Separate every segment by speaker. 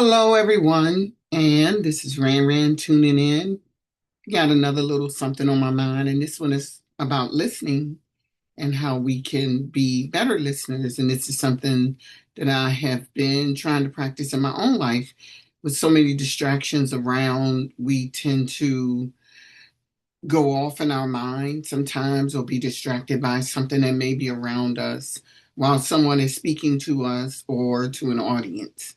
Speaker 1: Hello, everyone, and this is Ran tuning in. Got another little something on my mind, and this one is about listening and how we can be better listeners. And this is something that I have been trying to practice in my own life. With so many distractions around, we tend to go off in our mind sometimes or be distracted by something that may be around us while someone is speaking to us or to an audience.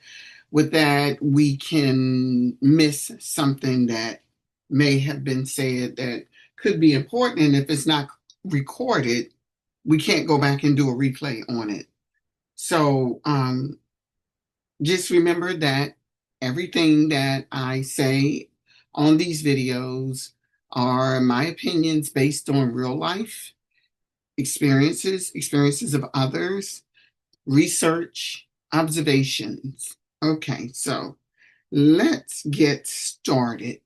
Speaker 1: With that, we can miss something that may have been said that could be important. And if it's not recorded, we can't go back and do a replay on it. So just remember that everything that I say on these videos are my opinions based on real life experiences of others, research, observations. Okay, so let's get started.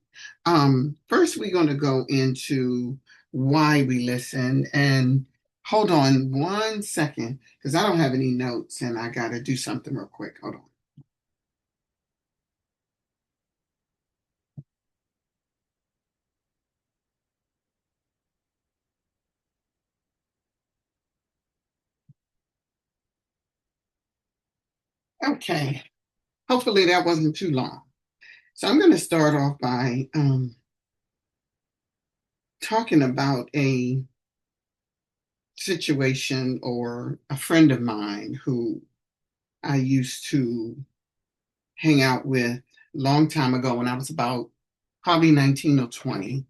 Speaker 1: First, we're going to go into why we listen. And hold on 1 second, because I don't have any notes and I got to do something real quick. Hold on. Okay, hopefully that wasn't too long. So I'm going to start off by talking about a situation or a friend of mine who I used to hang out with a long time ago when I was about probably 19 or 20.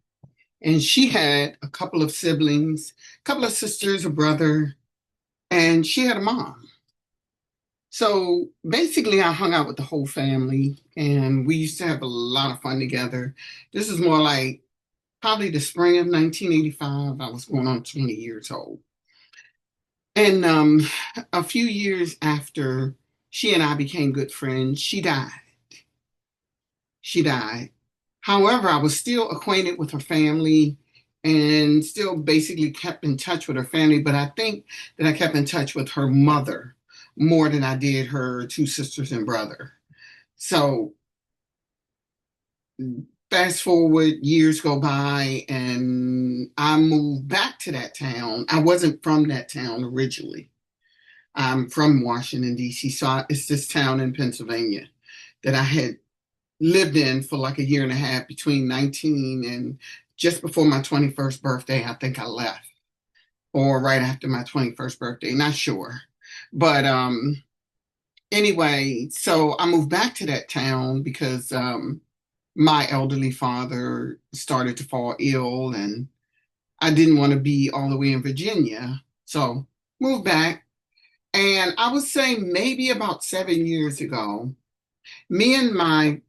Speaker 1: And she had a couple of siblings, a couple of sisters, a brother, and she had a mom. So basically, I hung out with the whole family and we used to have a lot of fun together. This is more like probably the spring of 1985. I was going on 20 years old. And a few years after she and I became good friends, she died. She died. However, I was still acquainted with her family and still basically kept in touch with her family, but I think that I kept in touch with her mother more than I did her two sisters and brother. So fast forward, years go by, and I moved back to that town. I wasn't from that town originally. I'm from Washington, D.C., so it's this town in Pennsylvania that I had lived in for like a year and a half between 19 and just before my 21st birthday. I think I left, or right after my 21st birthday, not sure. But anyway, so I moved back to that town because my elderly father started to fall ill and I didn't want to be all the way in Virginia. So moved back. And I would say maybe about 7 years ago, me and my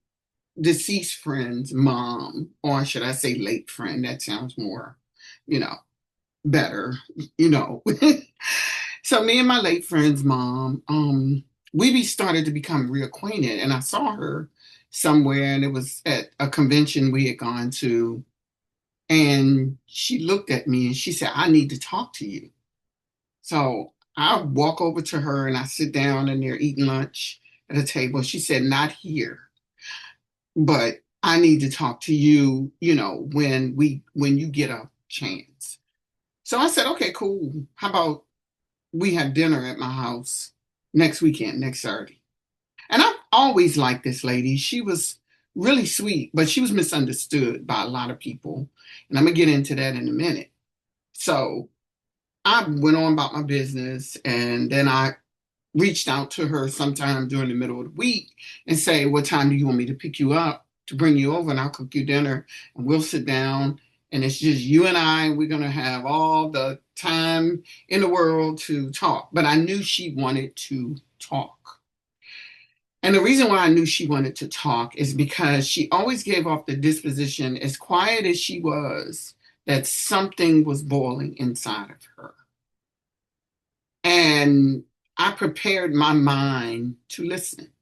Speaker 1: deceased friend's mom, or should I say late friend? That sounds more, you know, better, you know. So me and my late friend's mom, we started to become reacquainted, and I saw her somewhere, and it was at a convention we had gone to, and she looked at me and she said, "I need to talk to you." So I walk over to her and I sit down and they're eating lunch at a table. She said, "Not here, but I need to talk to you, when you get a chance." So I said, "Okay, cool. How about we have dinner at my house next weekend, next Saturday?" And I've always liked this lady. She was really sweet, but she was misunderstood by a lot of people. And I'm gonna get into that in a minute. So I went on about my business and then I reached out to her sometime during the middle of the week and say, "What time do you want me to pick you up to bring you over and I'll cook you dinner and we'll sit down and it's just you and I and we're going to have all the time in the world to talk." But I knew she wanted to talk. And the reason why I knew she wanted to talk is because she always gave off the disposition, as quiet as she was, that something was boiling inside of her. And I prepared my mind to listen.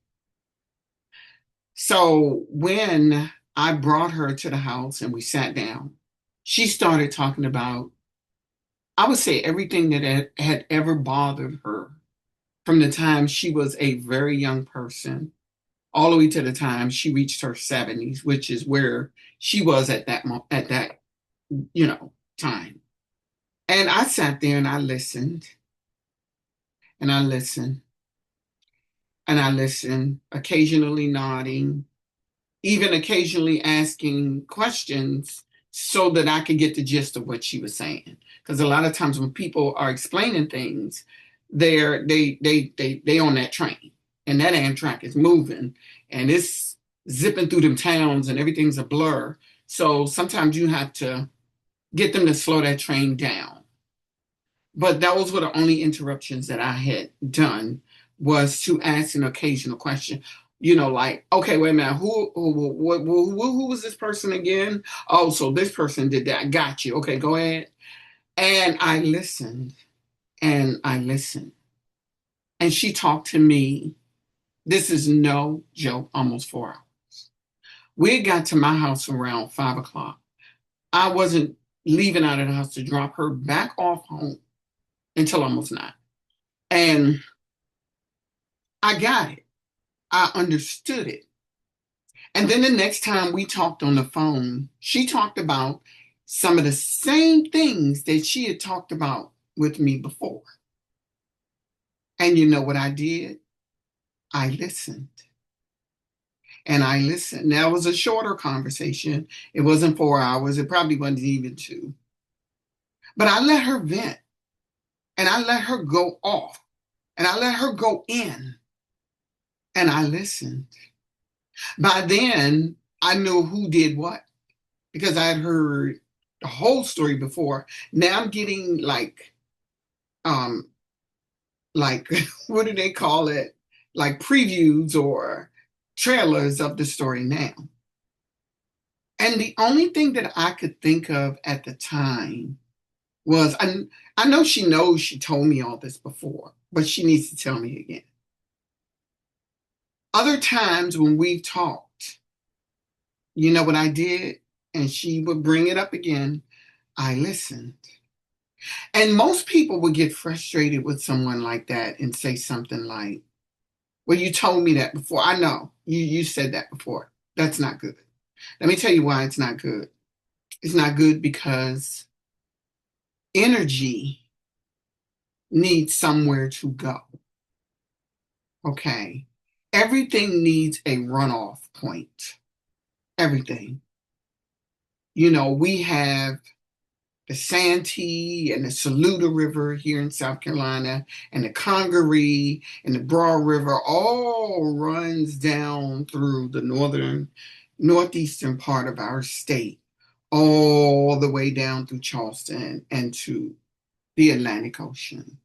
Speaker 1: So when I brought her to the house and we sat down, she started talking about, I would say, everything that had ever bothered her from the time she was a very young person all the way to the time she reached her 70s, which is where she was at that time. And I sat there and I listened and I listened and I listened, occasionally nodding, even occasionally asking questions so that I could get the gist of what she was saying. Because a lot of times when people are explaining things, they on that train, and that Amtrak is moving and it's zipping through them towns and everything's a blur. So sometimes you have to get them to slow that train down. But those were the only interruptions that I had done, was to ask an occasional question. Like, okay, wait a minute, who was this person again? Oh, so this person did that. Got you. Okay, go ahead. And I listened and I listened. And she talked to me. This is no joke, almost 4 hours. We got to my house around 5 o'clock. I wasn't leaving out of the house to drop her back off home until almost 9. And I got it. I understood it. And then the next time we talked on the phone, she talked about some of the same things that she had talked about with me before. And you know what I did? I listened. And I listened. That was a shorter conversation. It wasn't 4 hours. It probably wasn't even 2. But I let her vent. And I let her go off. And I let her go in. And I listened. By then, I knew who did what, because I had heard the whole story before. Now I'm getting um, like what do they call it? Like previews or trailers of the story now. And the only thing that I could think of at the time was, I know she knows she told me all this before, but she needs to tell me again. Other times when we talked, you know what I did? And she would bring it up again. I listened. And most people would get frustrated with someone like that and say something like, well, you told me that before. I know you said that before. That's not good. Let me tell you why it's not good. It's not good because energy needs somewhere to go. Okay. Everything needs a runoff point. Everything. We have the Santee and the Saluda River here in South Carolina, and the Congaree and the Broad River all runs down through the northeastern part of our state, all the way down through Charleston and to the Atlantic Ocean.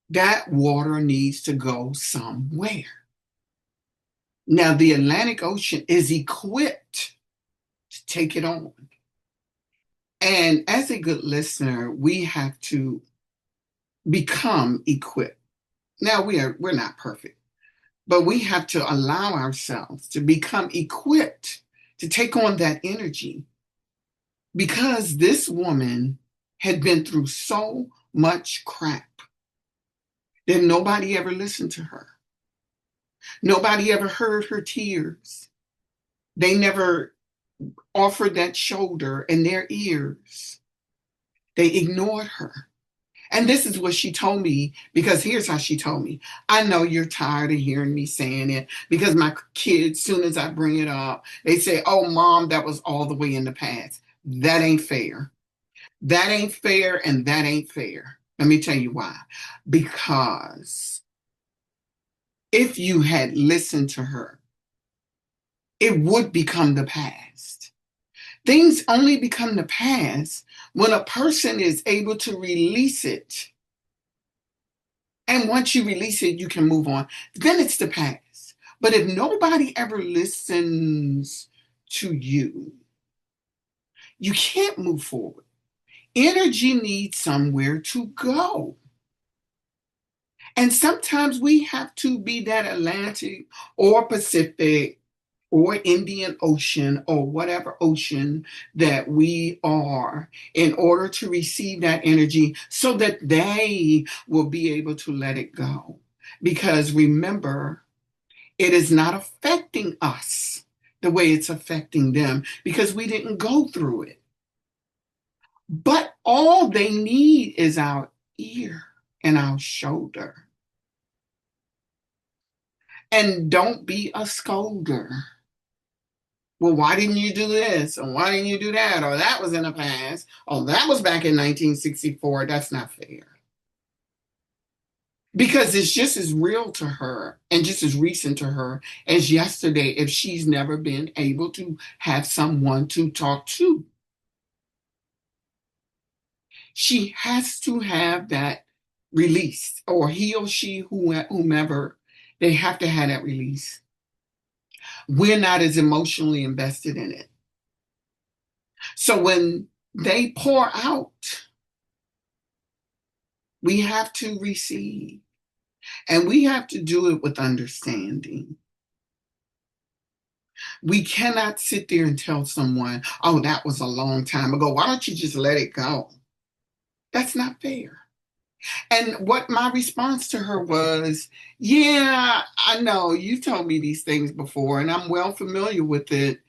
Speaker 1: That water needs to go somewhere. Now, the Atlantic Ocean is equipped to take it on. And as a good listener, we have to become equipped. Now, we're not perfect, but we have to allow ourselves to become equipped to take on that energy, because this woman had been through so much crap that nobody ever listened to her. Nobody ever heard her tears. They never offered that shoulder in their ears. They ignored her. And this is what she told me, because here's how she told me. I know you're tired of hearing me saying it, because my kids, soon as I bring it up, they say, oh, Mom, that was all the way in the past. That ain't fair. That ain't fair, and that ain't fair. Let me tell you why. Because if you had listened to her, it would become the past. Things only become the past when a person is able to release it. And once you release it, you can move on. Then it's the past. But if nobody ever listens to you, you can't move forward. Energy needs somewhere to go. And sometimes we have to be that Atlantic or Pacific or Indian Ocean or whatever ocean that we are, in order to receive that energy so that they will be able to let it go. Because remember, it is not affecting us the way it's affecting them because we didn't go through it. But all they need is our ear and our shoulder. And don't be a scolder. Well, why didn't you do this? Or why didn't you do that? Or that was in the past. Oh, that was back in 1964. That's not fair. Because it's just as real to her and just as recent to her as yesterday if she's never been able to have someone to talk to. She has to have that release, or he or she, whomever, they have to have that release. We're not as emotionally invested in it. So when they pour out, we have to receive, and we have to do it with understanding. We cannot sit there and tell someone, oh, that was a long time ago. Why don't you just let it go? That's not fair. And what my response to her was, yeah, I know you told me these things before, and I'm well familiar with it.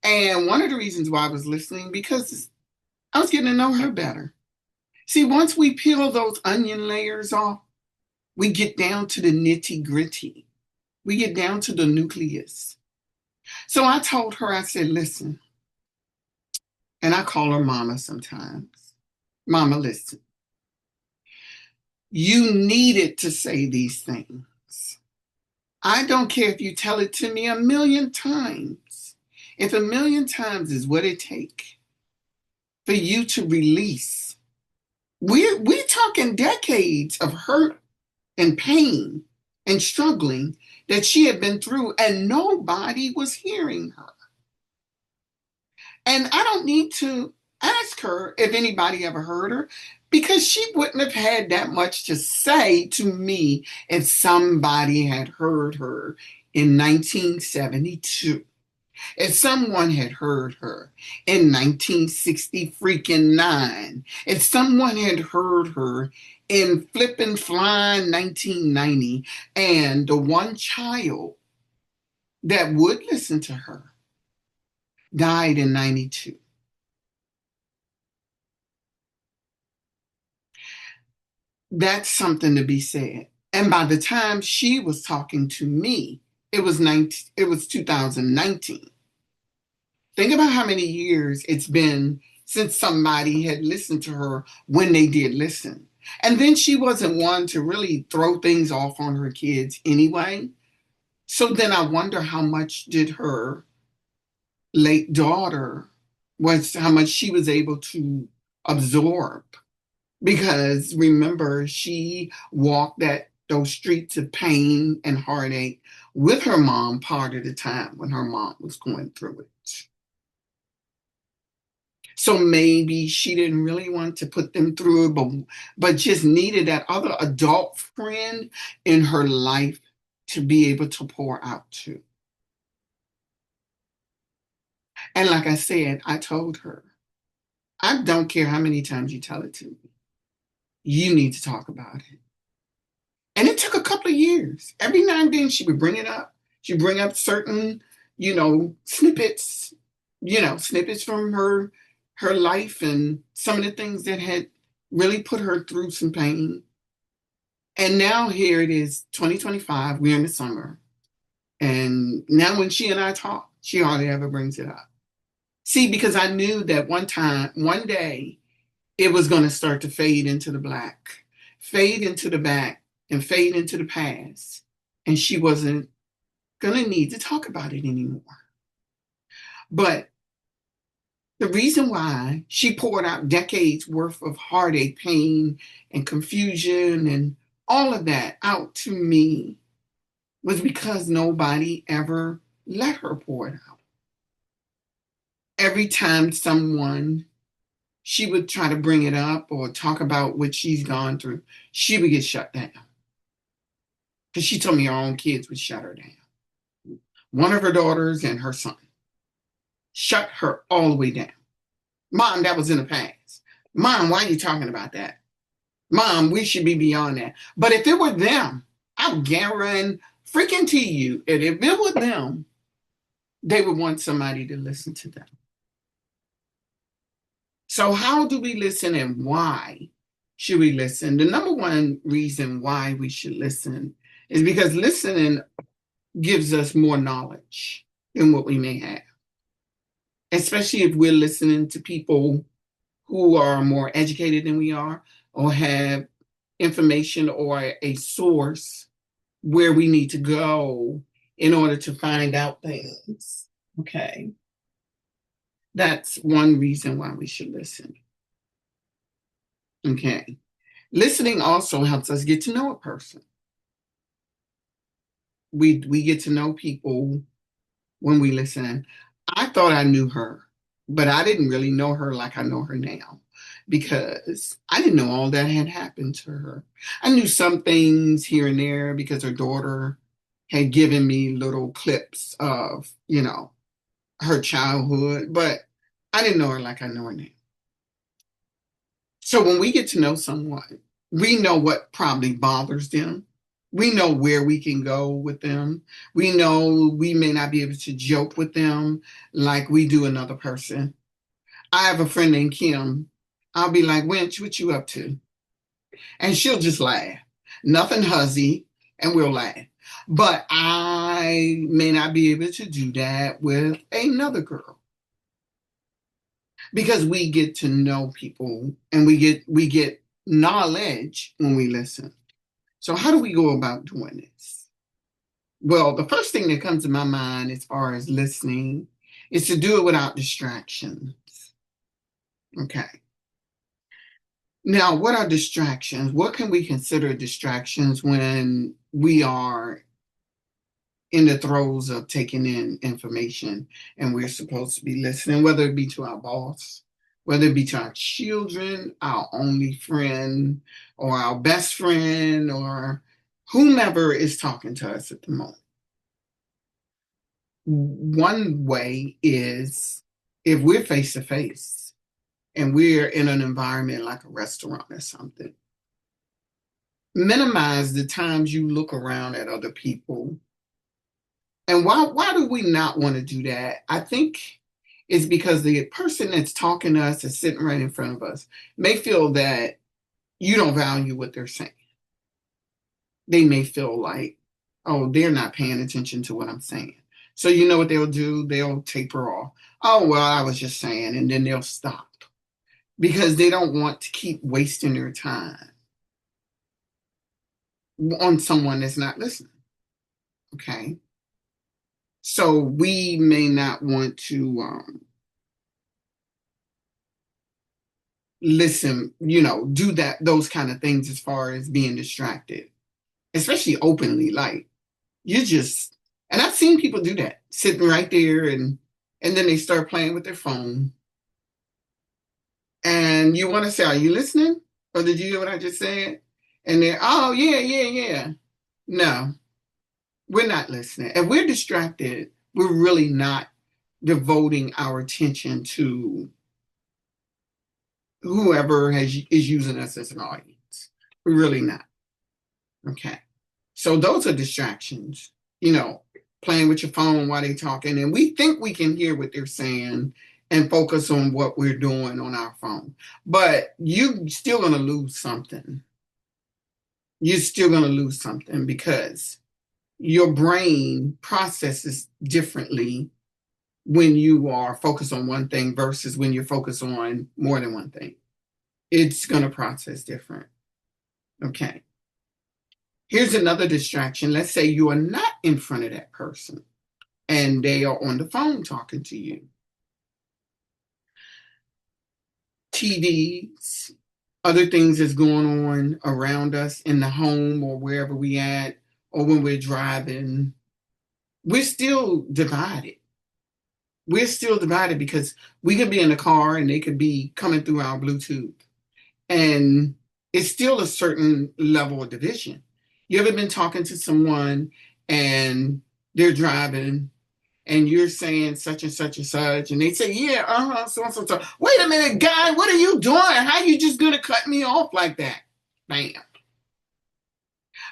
Speaker 1: And one of the reasons why I was listening, because I was getting to know her better. See, once we peel those onion layers off, we get down to the nitty gritty. We get down to the nucleus. So I told her, I said, listen, and I call her mama sometimes. Mama, listen, you needed to say these things. I don't care if you tell it to me a million times. If a million times is what it takes for you to release, we're talking decades of hurt and pain and struggling that she had been through, and nobody was hearing her. And I don't need to ask her if anybody ever heard her because she wouldn't have had that much to say to me if somebody had heard her in 1972. If someone had heard her in 1960 freaking 9, if someone had heard her in flippin' flying 1990, and the one child that would listen to her died in 92. That's something to be said. And by the time she was talking to me, it was 2019. Think about how many years it's been since somebody had listened to her when they did listen. And then she wasn't one to really throw things off on her kids anyway. So then I wonder how much did her late daughter was how much she was able to absorb. Because remember, she walked those streets of pain and heartache with her mom part of the time when her mom was going through it. So maybe she didn't really want to put them through it, but just needed that other adult friend in her life to be able to pour out to. And like I said, I told her, I don't care how many times you tell it to me. You need to talk about it. And it took a couple of years. Every now and then she would bring it up. She'd bring up certain, snippets, snippets from her life and some of the things that had really put her through some pain. And now here it is, 2025, we're in the summer. And now when she and I talk, she hardly ever brings it up. See, because I knew that one day, it was going to start to fade into the black, fade into the back, and fade into the past. And she wasn't going to need to talk about it anymore. But the reason why she poured out decades worth of heartache, pain, and confusion and all of that out to me was because nobody ever let her pour it out. Every time she would try to bring it up or talk about what she's gone through, she would get shut down. Because she told me her own kids would shut her down. One of her daughters and her son shut her all the way down. Mom, that was in the past. Mom, why are you talking about that? Mom, we should be beyond that. But if it were them, I guarantee freaking to you, and if it were them, they would want somebody to listen to them. So, how do we listen and why should we listen? The number one reason why we should listen is because listening gives us more knowledge than what we may have, especially if we're listening to people who are more educated than we are or have information or a source where we need to go in order to find out things. Okay. That's one reason why we should listen. Okay. Listening also helps us get to know a person. We get to know people when we listen. I thought I knew her, but I didn't really know her like I know her now because I didn't know all that had happened to her. I knew some things here and there because her daughter had given me little clips of, her childhood, but I didn't know her like I know her now. So when we get to know someone, we know what probably bothers them. We know where we can go with them. We know we may not be able to joke with them like we do another person. I have a friend named Kim. I'll be like, Winch, what you up to? And she'll just laugh. Nothing huzzy, and we'll laugh. But I may not be able to do that with another girl because we get to know people and we get knowledge when we listen. So how do we go about doing this? Well, the first thing that comes to my mind as far as listening is to do it without distractions. Okay. Now, what are distractions? What can we consider distractions when we are in the throes of taking in information and we're supposed to be listening, whether it be to our boss, whether it be to our children, our only friend, or our best friend, or whomever is talking to us at the moment? One way is if we're face to face and we're in an environment like a restaurant or something, minimize the times you look around at other people. And why do we not want to do that? I think it's because the person that's talking to us is sitting right in front of us may feel that you don't value what they're saying. They may feel like, oh, they're not paying attention to what I'm saying. So you know what they'll do? They'll taper off. Oh, well, I was just saying, and then they'll stop because they don't want to keep wasting their time on someone that's not listening. Okay. So we may not want to listen, do those kind of things as far as being distracted, especially openly. Like you just, and I've seen people do that, sitting right there and then they start playing with their phone. And you want to say, are you listening? Or did you hear what I just said? And they're, oh, yeah, yeah, yeah. No, we're not listening. If we're distracted, we're really not devoting our attention to whoever is using us as an audience. We're really not. Okay. So those are distractions, playing with your phone while they're talking. And we think we can hear what they're saying and focus on what we're doing on our phone. But you're still going to lose something. You're still going to lose something because your brain processes differently when you are focused on one thing versus when you're focused on more than one thing. It's going to process different. Okay. Here's another distraction. Let's say you are not in front of that person and they are on the phone talking to you. TVs, other things that's going on around us in the home or wherever we at, or when we're driving, we're still divided. We're still divided because we could be in the car and they could be coming through our Bluetooth. And it's still a certain level of division. You ever been talking to someone and they're driving and you're saying such and such and such, and they say, yeah, so and so, so. Wait a minute, guy, what are you doing? How are you just going to cut me off like that? Bam.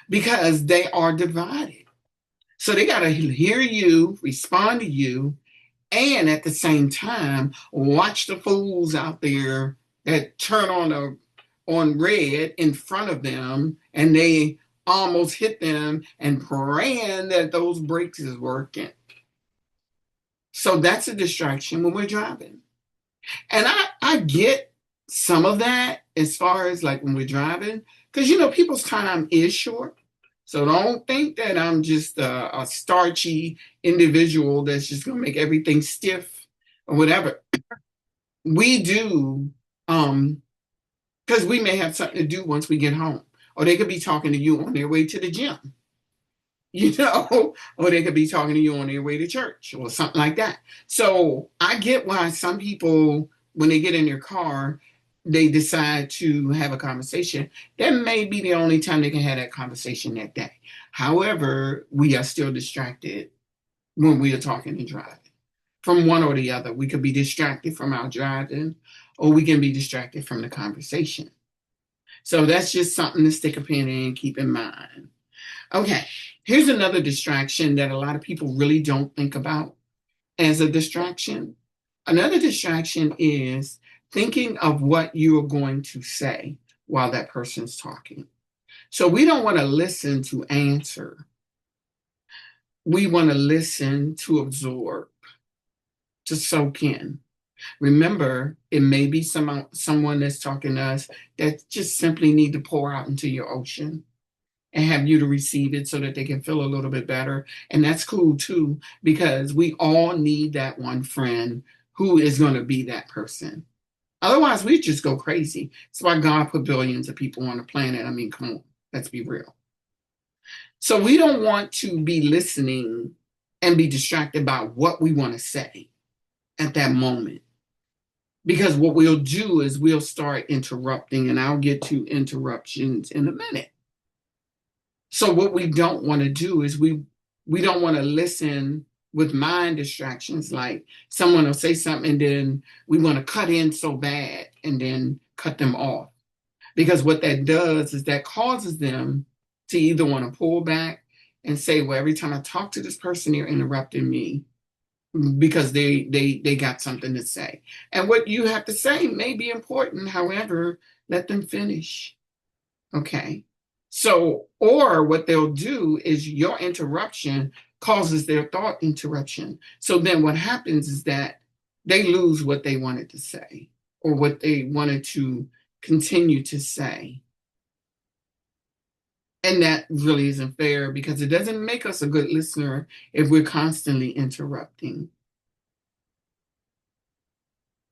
Speaker 1: because they are divided. So they got to hear you, respond to you, and at the same time, watch the fools out there that turn on red in front of them and they almost hit them and praying that those brakes is working. So that's a distraction when we're driving. And I get some of that as far as like when we're driving, because people's time is short. So don't think that I'm just a starchy individual that's just gonna make everything stiff or whatever. We do, because we may have something to do once we get home, or they could be talking to you on their way to the gym, or they could be talking to you on their way to church or something like that. So I get why some people, when they get in their car, they decide to have a conversation. That may be the only time they can have that conversation that day. However, we are still distracted when we are talking and driving. From one or the other, we could be distracted from our driving, or we can be distracted from the conversation. So that's just something to stick a pin in and keep in mind. Okay, here's another distraction that a lot of people really don't think about as a distraction. Another distraction is thinking of what you are going to say while that person's talking. So we don't want to listen to answer. We want to listen to absorb, to soak in. Remember, it may be someone that's talking to us that just simply need to pour out into your ocean and have you to receive it so that they can feel a little bit better. And that's cool too, because we all need that one friend who is going to be that person. Otherwise, we just go crazy. That's why God put billions of people on the planet. I mean, come on, let's be real. So we don't want to be listening and be distracted by what we want to say at that moment. Because what we'll do is we'll start interrupting, and I'll get to interruptions in a minute. So what we don't want to do is we don't want to listen with mind distractions, like someone will say something and then we want to cut in so bad and then cut them off. Because what that does is that causes them to either want to pull back and say, well, every time I talk to this person, they're interrupting me because they got something to say. And what you have to say may be important. However, let them finish. Okay. So, or what they'll do is your interruption causes their thought interruption. So then what happens is that they lose what they wanted to say or what they wanted to continue to say. And that really isn't fair because it doesn't make us a good listener if we're constantly interrupting.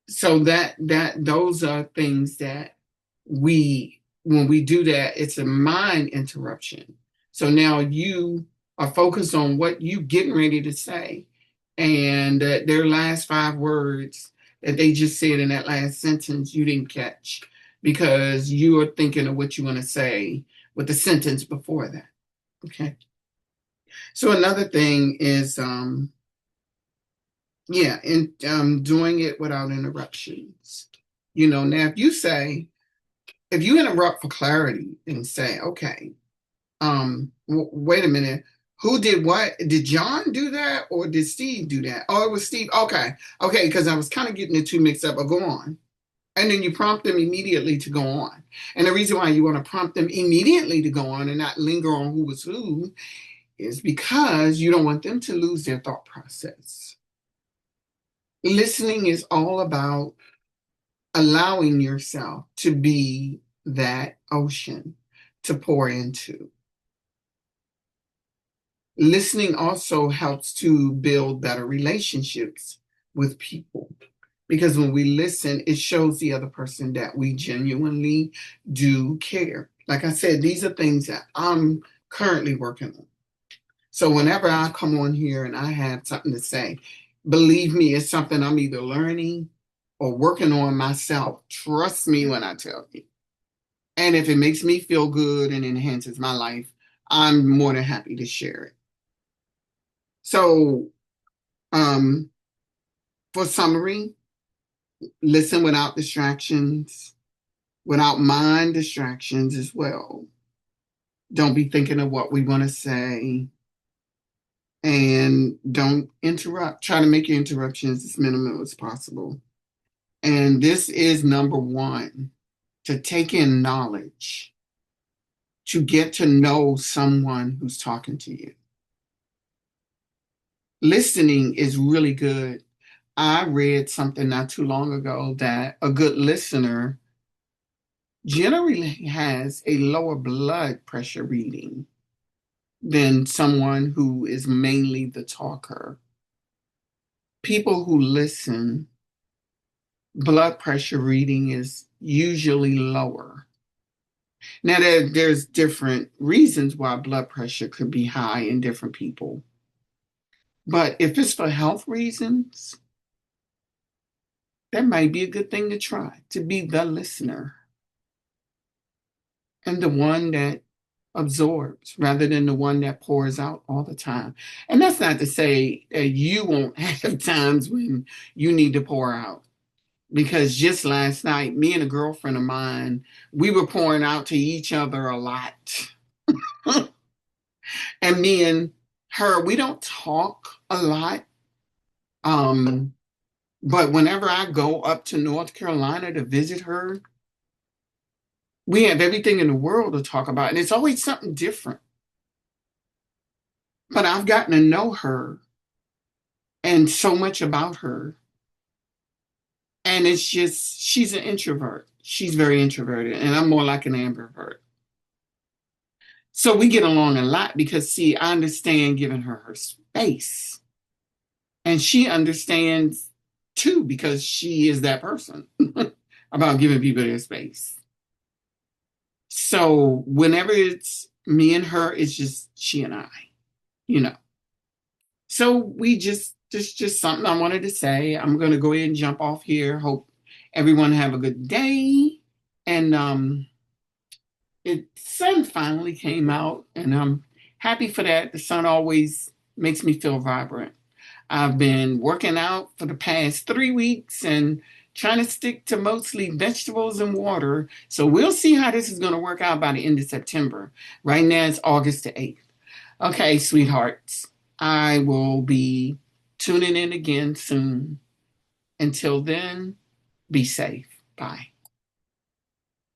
Speaker 1: So those are things that when we do that, it's a mind interruption. So now you are focused on what you getting ready to say, and their last 5 words that they just said in that last sentence you didn't catch because you are thinking of what you want to say with the sentence before that. Okay. So another thing is, doing it without interruptions. Now if you interrupt for clarity and say, okay, wait a minute, who did what? Did John do that or did Steve do that? Oh, it was Steve. Okay, because I was kind of getting the two mixed up. But go on. And then you prompt them immediately to go on. And the reason why you want to prompt them immediately to go on and not linger on who was who is because you don't want them to lose their thought process. Listening is all about allowing yourself to be that ocean to pour into. Listening also helps to build better relationships with people because when we listen, it shows the other person that we genuinely do care. Like I said, these are things that I'm currently working on. So whenever I come on here and I have something to say, believe me, it's something I'm either learning or working on myself. Trust me when I tell you. And if it makes me feel good and enhances my life, I'm more than happy to share it. So, for summary, listen without distractions, without mind distractions as well. Don't be thinking of what we want to say. And don't interrupt. Try to make your interruptions as minimal as possible. And this is number one, to take in knowledge, to get to know someone who's talking to you. Listening is really good. I read something not too long ago that a good listener generally has a lower blood pressure reading than someone who is mainly the talker. People who listen, blood pressure reading is usually lower. Now, there's different reasons why blood pressure could be high in different people. But if it's for health reasons, that might be a good thing to try, to be the listener and the one that absorbs rather than the one that pours out all the time. And that's not to say that you won't have times when you need to pour out. Because just last night, me and a girlfriend of mine, we were pouring out to each other a lot. And me and her, we don't talk a lot. Um, but whenever I go up to North Carolina to visit her, we have everything in the world to talk about. And it's always something different. But I've gotten to know her and so much about her. And it's just, she's an introvert. She's very introverted, and I'm more like an ambivert. So we get along a lot because, see, I understand giving her space. And she understands too because she is that person about giving people their space. So whenever it's me and her, it's just she and I, you know. So we just something I wanted to say. I'm going to go ahead and jump off here. Hope everyone have a good day. And it sun finally came out, and I'm happy for that. The sun always makes me feel vibrant. I've been working out for the past 3 weeks and trying to stick to mostly vegetables and water. So we'll see how this is going to work out by the end of September. Right now it's August the 8th. Okay, sweethearts, I will be tuning in again soon. Until then, be safe. Bye.